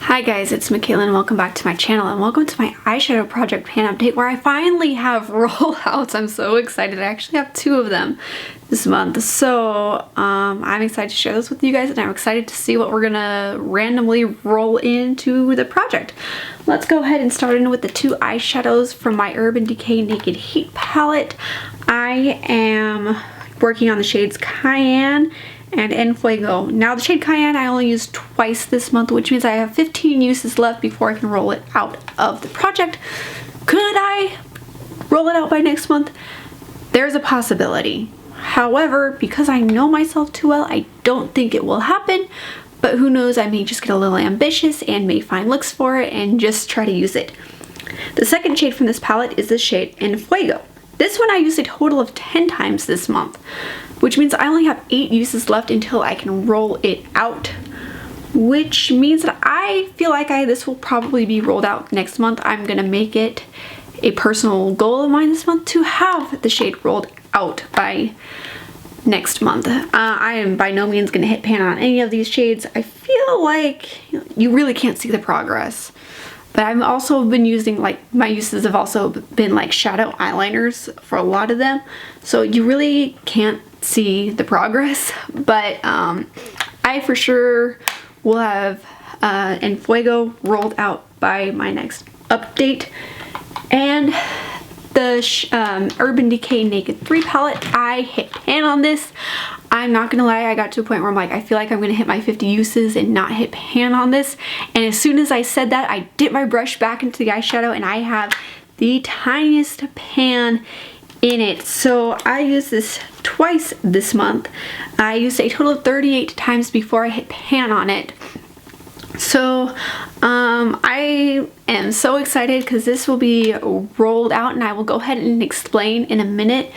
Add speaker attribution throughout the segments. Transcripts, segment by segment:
Speaker 1: Hi guys, it's Machaela and welcome back to my channel and welcome to my eyeshadow project pan update where I finally have rollouts. I'm so excited. I actually have 2 of them this month. So I'm excited to share this with you guys and I'm excited to see what we're gonna randomly roll into the project. Let's go ahead and start in with the 2 eyeshadows from my Urban Decay Naked Heat palette. I am working on the shades Cayenne and En Fuego. Now the shade Cayenne I only used twice this month, which means I have 15 uses left before I can roll it out of the project. Could I roll it out by next month? There's a possibility. However, because I know myself too well, I don't think it will happen, but who knows, I may just get a little ambitious and may find looks for it and just try to use it. The second shade from this palette is the shade En Fuego. This one I used a total of 10 times this month, which means I only have 8 uses left until I can roll it out, which means that I feel like this will probably be rolled out next month. I'm gonna make it a personal goal of mine this month to have the shade rolled out by next month. I am by no means gonna hit pan on any of these shades. I feel like you really can't see the progress. But I've also been using, like, my uses have also been like shadow eyeliners for a lot of them. So you really can't see the progress. But I for sure will have En Fuego rolled out by my next update. And the Urban Decay Naked 3 palette, I hit pan on this. I'm not gonna lie, I got to a point where I'm like, I feel like I'm gonna hit my 50 uses and not hit pan on this. And as soon as I said that, I dipped my brush back into the eyeshadow and I have the tiniest pan in it. So I used this twice this month. I used a total of 38 times before I hit pan on it. So I am so excited because this will be rolled out, and I will go ahead and explain in a minute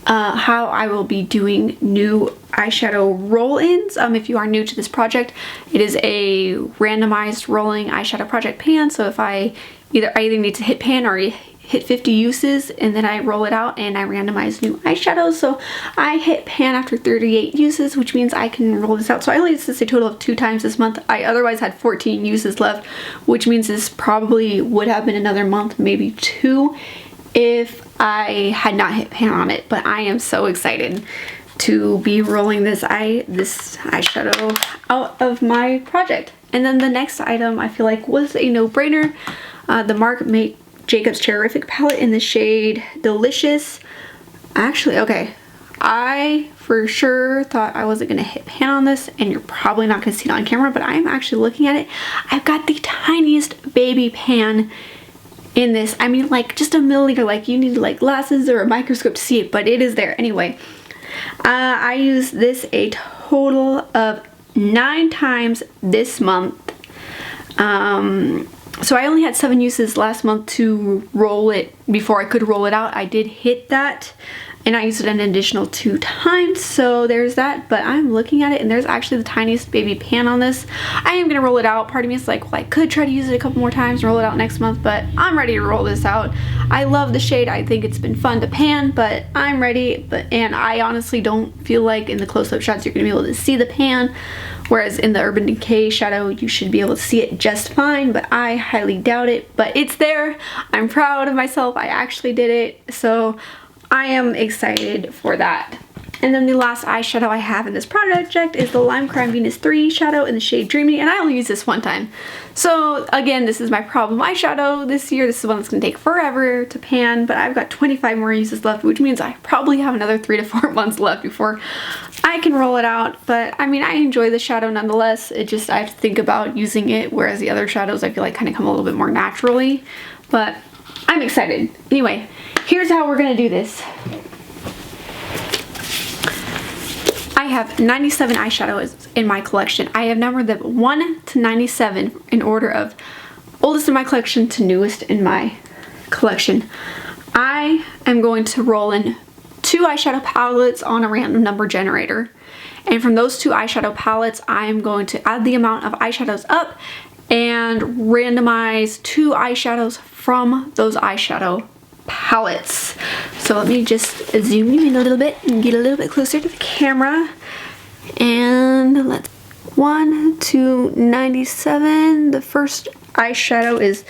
Speaker 1: how I will be doing new eyeshadow roll-ins. If you are new to this project, it is a randomized rolling eyeshadow project pan. So if I either need to hit pan or hit 50 uses and then I roll it out and I randomize new eyeshadows. So I hit pan after 38 uses, which means I can roll this out. So I only used this a total of 2 times this month. I otherwise had 14 uses left, which means this probably would have been another month, maybe 2, if I had not hit pan on it. But I am so excited to be rolling this eyeshadow out of my project. And then the next item I feel like was a no-brainer, the Marc Jacobs Terrific palette in the shade Delicious. Actually, okay, I for sure thought I wasn't gonna hit pan on this, and you're probably not gonna see it on camera, but I'm actually looking at it. I've got the tiniest baby pan in this. I mean, like just a milliliter, like you need like glasses or a microscope to see it, but it is there. Anyway, I used this a total of 9 times this month. So I only had 7 uses last month to roll it before I could roll it out. I did hit that and I used it an additional 2 times, so there's that. But I'm looking at it and there's actually the tiniest baby pan on this. I am gonna roll it out. Part of me is like, well, I could try to use it a couple more times, roll it out next month, but I'm ready to roll this out. I love the shade. I think it's been fun to pan, but I'm ready. And I honestly don't feel like in the close-up shots you're gonna be able to see the pan. Whereas in the Urban Decay shadow, you should be able to see it just fine, but I highly doubt it. But it's there. I'm proud of myself. I actually did it. So I am excited for that. And then the last eyeshadow I have in this project is the Lime Crime Venus 3 shadow in the shade Dreamy, and I only use this 1 time. So again, this is my problem eyeshadow this year. This is one that's gonna take forever to pan, but I've got 25 more uses left, which means I probably have another 3 to 4 months left before I can roll it out. But I mean, I enjoy the shadow nonetheless. It just, I have to think about using it, whereas the other shadows I feel like kind of come a little bit more naturally. But I'm excited. Anyway, here's how we're gonna do this. I have 97 eyeshadows in my collection. I have numbered them 1 to 97 in order of oldest in my collection to newest in my collection. I am going to roll in 2 eyeshadow palettes on a random number generator. And from those 2 eyeshadow palettes, I'm going to add the amount of eyeshadows up and randomize 2 eyeshadows from those eyeshadow palettes. So let me just zoom you in a little bit and get a little bit closer to the camera. And let's 1 to 97. The first eyeshadow is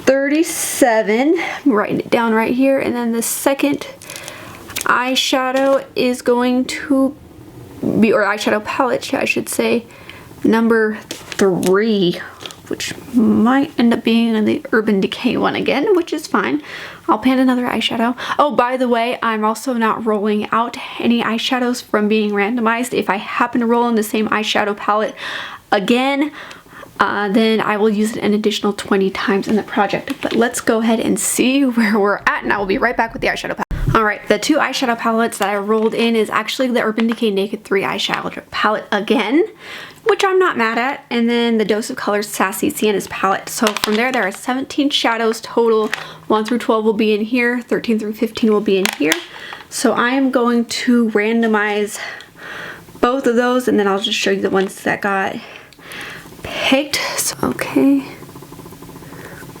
Speaker 1: 37. I'm writing it down right here. And then the second eyeshadow is going to be, or eyeshadow palette, I should say, number 3, which might end up being the Urban Decay one again, which is fine. I'll pan another eyeshadow. Oh, by the way, I'm also not rolling out any eyeshadows from being randomized. If I happen to roll in the same eyeshadow palette again, then I will use it an additional 20 times in the project. But let's go ahead and see where we're at, and I will be right back with the eyeshadow palette. Alright, the 2 eyeshadow palettes that I rolled in is actually the Urban Decay Naked 3 eyeshadow palette again, which I'm not mad at, and then the Dose of Colors Sassy Sienna's palette. So from there are 17 shadows total. 1 through 12 will be in here, 13 through 15 will be in here. So I am going to randomize both of those, and then I'll just show you the ones that got picked. So, okay.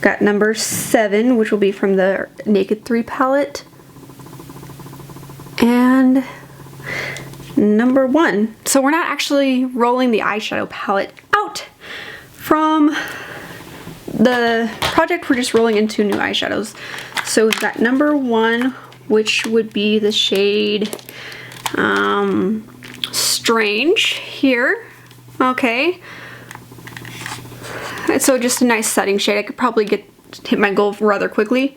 Speaker 1: Got number 7, which will be from the Naked 3 palette. And number 1. So we're not actually rolling the eyeshadow palette out from the project. We're just rolling into new eyeshadows. So we've got number 1, which would be the shade Strange here. Okay. So just a nice setting shade. I could probably hit my goal rather quickly.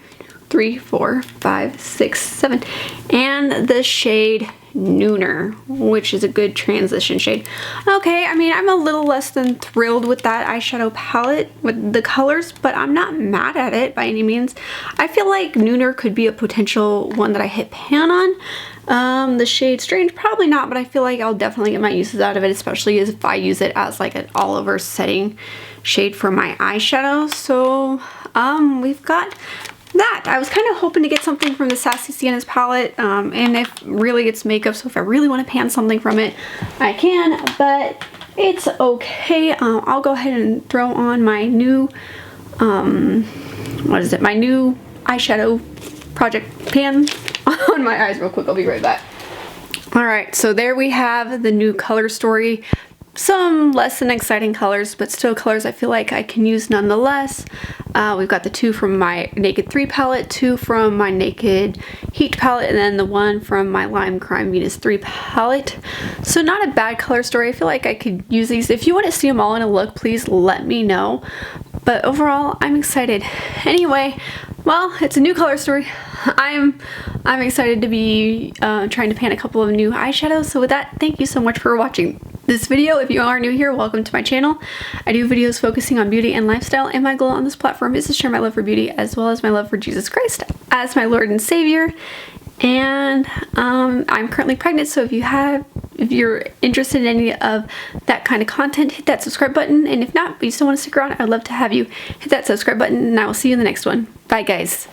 Speaker 1: 3, 4, 5, 6, 7, and the shade Nooner, which is a good transition shade. Okay, I mean, I'm a little less than thrilled with that eyeshadow palette with the colors, but I'm not mad at it by any means. I feel like Nooner could be a potential one that I hit pan on. The shade Strange, probably not, but I feel like I'll definitely get my uses out of it, especially if I use it as like an all over setting shade for my eyeshadow. So we've got that. I was kind of hoping to get something from the Sassy Sienna's palette, and if really it's makeup, so if I really want to pan something from it, I can, but it's okay. I'll go ahead and throw on my new, what is it, my new eyeshadow project pan on my eyes real quick. I'll be right back. Alright, so there we have the new color story. Some less than exciting colors, but still colors I feel like I can use nonetheless. We've got the 2 from my Naked 3 palette, 2 from my Naked Heat palette, and then the 1 from my Lime Crime Venus 3 palette. So not a bad color story. I feel like I could use these. If you want to see them all in a look, please let me know. But overall, I'm excited. Anyway, well, it's a new color story. I'm excited to be trying to pan a couple of new eyeshadows. So with that, thank you so much for watching this video. If you are new here, welcome to my channel. I do videos focusing on beauty and lifestyle, and my goal on this platform is to share my love for beauty as well as my love for Jesus Christ as my Lord and Savior. And I'm currently pregnant, so if you're interested in any of that kind of content, hit that subscribe button. And if not, but you still want to stick around, I'd love to have you hit that subscribe button, and I will see you in the next one. Bye guys.